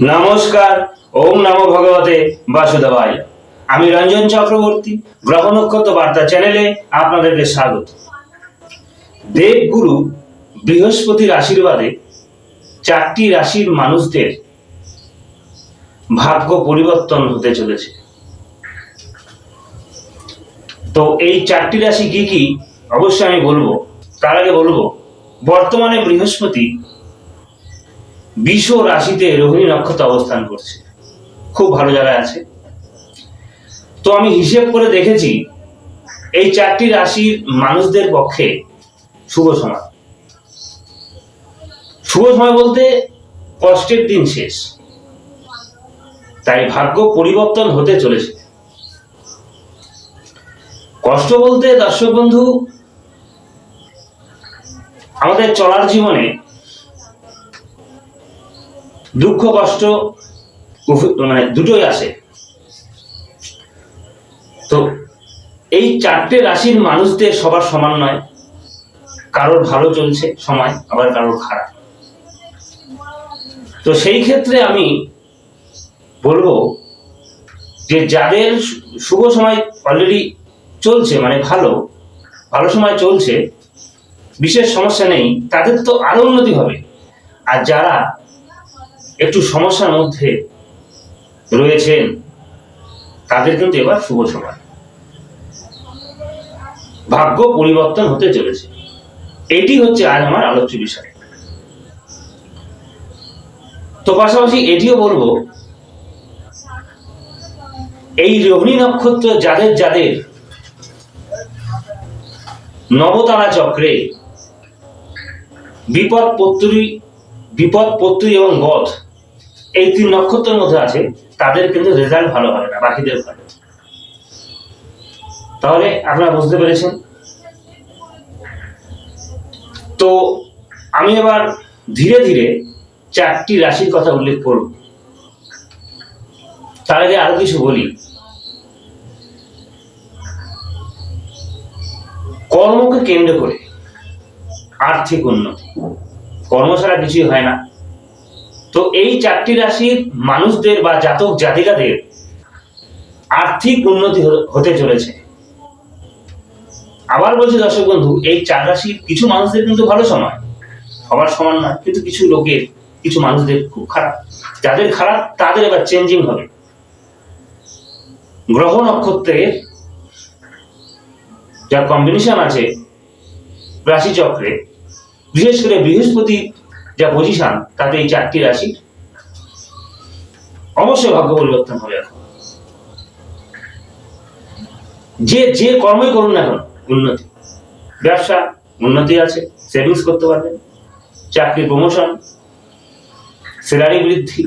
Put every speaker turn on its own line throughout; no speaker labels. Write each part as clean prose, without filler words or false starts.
নমস্কার। ওম নমো ভগবতে বাসুদেবায়। আমি রঞ্জন চক্রবর্তী, গ্রহ নক্ষত্র বার্তা চ্যানেলে আপনাদেরকে স্বাগত। দেবগুরু বৃহস্পতির আশীর্বাদে 4টি রাশির মানুষদের ভাগ্য পরিবর্তন হতে চলেছে। তো এই 4টি রাশি কি কি অবশ্যই আমি বলবো। তার আগে বলবো, বর্তমানে বৃহস্পতি বৃষ রাশিতে রোহিণী নক্ষত্র অবস্থান করছে, খুব ভালো জায়গায় আছে। তো আমি হিসেব করে দেখেছি এই 4টি রাশির মানুষদের পক্ষে শুভ সময়। শুভ সময় বলতে কষ্টের দিন শেষ, তাই ভাগ্য পরিবর্তন হতে চলেছে। কষ্ট বলতে দর্শক বন্ধু, আমাদের চলার জীবনে দুঃখ কষ্ট দুটোই আসে। তো এই 4টে রাশির মানুষদের সবার সমান নয়, কারোর ভালো চলছে সময়, আবার কারোর খারাপ। তো সেই ক্ষেত্রে আমি বলবো যে যাদের শুভ সময় অলরেডি চলছে, মানে ভালো ভালো সময় চলছে, বিশেষ সমস্যা নেই, তাদের তো আরো উন্নতি হবে। আর যারা একটু সমস্যার মধ্যে রয়েছেন তাদের কিন্তু এবার শুভ সময়, ভাগ্য পরিবর্তন হতে চলেছে। এটি হচ্ছে আজ আমার আলোচ্য বিষয়। তো পাশাপাশি এটিও বলবো, এই রোহিণী নক্ষত্র যাদের যাদের নবতারা চক্রে বিপদপত্রী এবং বধ এই 3 নক্ষত্রের মধ্যে আছে, তাদের কিন্তু রেজাল্ট ভালো হবে না, বাকিদের ভালো। তাহলে আপনারা বুঝতে পেরেছেন। তো আমি এবার ধীরে ধীরে 4টি রাশির কথা উল্লেখ করব। তার আগে আরো কিছু বলি। কর্মকে কেন্দ্র করে আর্থিক উন্নতি, কর্ম ছাড়া কিছুই হয় না। তো এই 4টি রাশির মানুষদের বা জাতক জাতিকাদের আর্থিক উন্নতি হতে চলেছে। আবার বলছি দর্শক বন্ধু, এই 4 রাশির কিছু মানুষদের কিন্তু ভালো সময়, সবার সমান নয়, কিন্তু কিছু লোকের, কিছু মানুষদের খুব খারাপ। যাদের খারাপ তাদের এবার চেঞ্জিং হবে। গ্রহ নক্ষত্রের যা কম্বিনেশন আছে রাশি চক্রে, বিশেষ করে বৃহস্পতি যা পজিশন, তাতে এই 4টি রাশির অবশ্যই ভাগ্য পরিবর্তন হবে। এখন যে কর্মই করুন না এখন, উন্নতি, ব্যবসা উন্নতি আছে, সেভিংস করতে পারবেন, চাকরি প্রমোশন, স্যালারি বৃদ্ধি,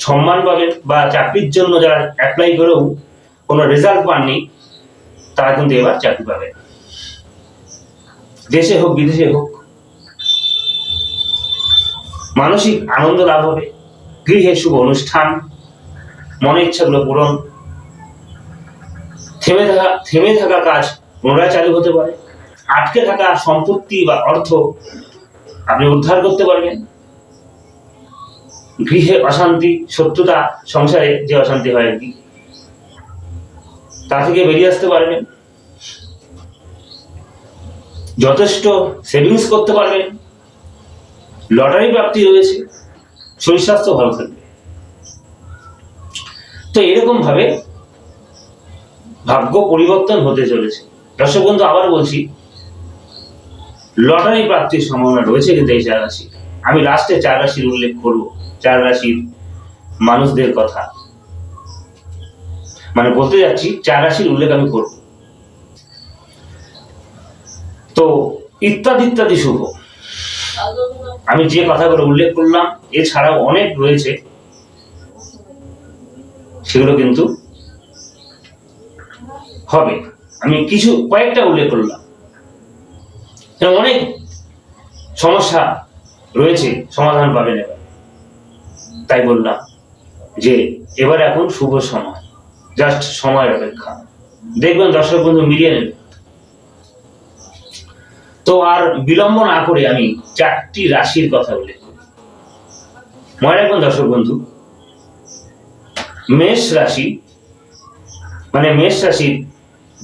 সম্মান পাবেন, বা চাকরির জন্য যারা অ্যাপ্লাই করেও কোনো রেজাল্ট পাননি তারা কিন্তু এবার চাকরি পাবে, দেশে হোক বিদেশে হোক। মানসিক আনন্দ লাভ হবে, গৃহে শুভ অনুষ্ঠান, মনের ইচ্ছাগুলো পূরণ, থেমে থাকা কাজ পুনরায় চালু হতে পারে, আটকে থাকা সম্পত্তি বা অর্থ আপনি উদ্ধার করতে পারবেন, গৃহে অশান্তি, শত্রুতা, সংসারে যে অশান্তি হয় আর কি, তা থেকে বেরিয়ে আসতে পারবেন, যথেষ্ট সেভিংস করতে পারবেন, লটারি প্রাপ্তি রয়েছে, শরীর স্বাস্থ্য ভালো থাকবে। তো এরকম ভাবে ভাগ্য পরিবর্তন হতে চলেছে। দর্শক বন্ধু, আবার বলছি, লটারি প্রাপ্তির সম্ভাবনা রয়েছে কিন্তু এই 4 রাশি। আমি লাস্টে 4 রাশির উল্লেখ করব, 4 রাশির মানুষদের কথা, মানে বলতে যাচ্ছি 4 রাশির উল্লেখ আমি করব। তো ইত্যাদি ইত্যাদি শুভ, আমি যে কথাগুলো উল্লেখ করলাম এছাড়াও অনেক রয়েছে, সেগুলো কিন্তু হবে। আমি কয়েকটা উল্লেখ করলাম, অনেক সমস্যা রয়েছে, সমাধান পাবেন এবার। তাই বললাম যে এবার এখন শুভ সময়, জাস্ট সময়ের অপেক্ষা, দেখবেন দর্শক বন্ধু মিলিয়ে নেবে। তো আর বিলম্ব না করে আমি 4টি রাশির কথা উল্লেখ করি। মনে রাখবেন দর্শক বন্ধু, মেষ রাশি মানে মেষ রাশির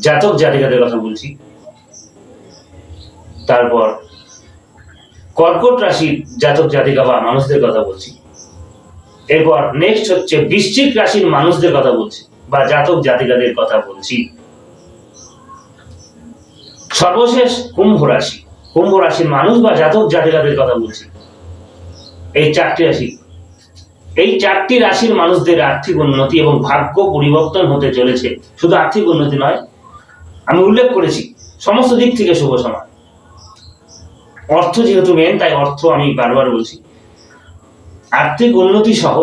জাতক জাতিকাদের কথা বলছি, তারপর কর্কট রাশির জাতক জাতিকা বা মানুষদের কথা বলছি, এরপর নেক্সট হচ্ছে বৃশ্চিক রাশির মানুষদের কথা বলছি বা জাতক জাতিকাদের কথা বলছি, সর্বশেষ কুম্ভ রাশির মানুষ বা জাতক জাতিকাদের কথা বলছি। এই চারটি রাশির মানুষদের আর্থিক উন্নতি এবং ভাগ্য পরিবর্তন হতে চলেছে। শুধু আর্থিক উন্নতি নয়, আমি উল্লেখ করেছি সমস্ত দিক থেকে শুভ সময়। অর্থ যেহেতু মেন, তাই অর্থ আমি বারবার বলছি। আর্থিক উন্নতি সহ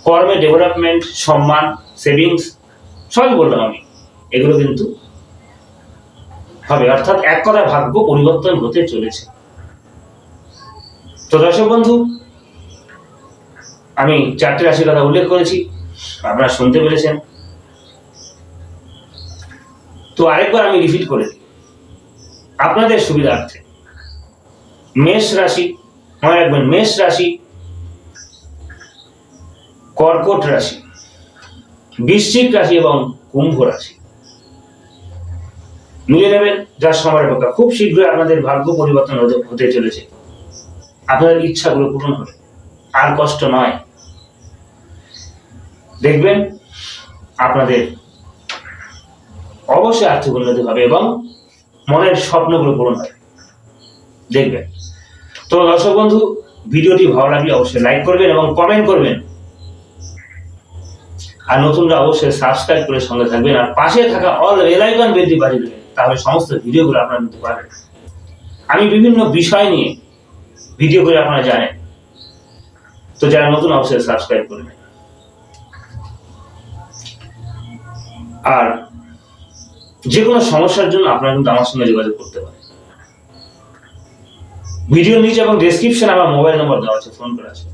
কর্মে ডেভেলপমেন্ট, সম্মান, সেভিংস সবই বললাম আমি, এগুলো কিন্তু হবে, অর্থাৎ এক কথায় ভাগ্য পরিবর্তন হতে চলেছে। তো দর্শক বন্ধু, আমি চারটি রাশির কথা উল্লেখ করেছি, আপনারা শুনতে পেরেছেন। তো আরেকবার আমি রিপিট করে দিই আপনাদের সুবিধার্থে। মেষ রাশি, মনে রাখবেন, মেষ রাশি, কর্কট রাশি, বৃশ্চিক রাশি এবং কুম্ভ রাশি মিলে নেবেন। যার সময়ের অপেক্ষা, খুব শীঘ্রই আপনাদের ভাগ্য পরিবর্তন হতে চলেছে। আপনাদের ইচ্ছাগুলো পূরণ হবে, আর কষ্ট নয়। দেখবেন আপনাদের অবশ্যই আর্থিক উন্নতি হবে এবং মনের স্বপ্নগুলো পূরণ হবে, দেখবেন। তো দর্শক বন্ধু, ভিডিওটি ভালো লাগলে অবশ্যই লাইক করবেন এবং কমেন্ট করবেন, আর নতুনরা অবশ্যই সাবস্ক্রাইব করে সঙ্গে থাকবেন, আর পাশে থাকা অল বেল আইকন বেলটি বাজিয়ে দেবেন, তাহলে সমস্ত ভিডিওগুলো আপনারা নিতে পারবেন। আমি বিভিন্ন বিষয় নিয়ে ভিডিও করে আপনারা জানেন, তো যারা নতুন অবশ্যই সাবস্ক্রাইব করবেন। আর যে কোনো সমস্যার জন্য আপনারা কিন্তু আমার সঙ্গে যোগাযোগ করতে পারেন। ভিডিওর নিচে এবং ডেসক্রিপশনে আমার মোবাইল নম্বর দেওয়া আছে, ফোন করা আছে।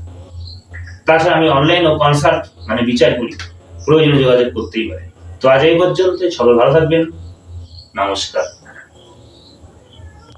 তাছাড়া আমি অনলাইন ও কনসাল্ট মানে বিচার করি, প্রয়োজনে যোগাযোগ করতেই পারেন। তো আজ এই পর্যন্ত, সবাই ভালো থাকবেন, নমস্কার।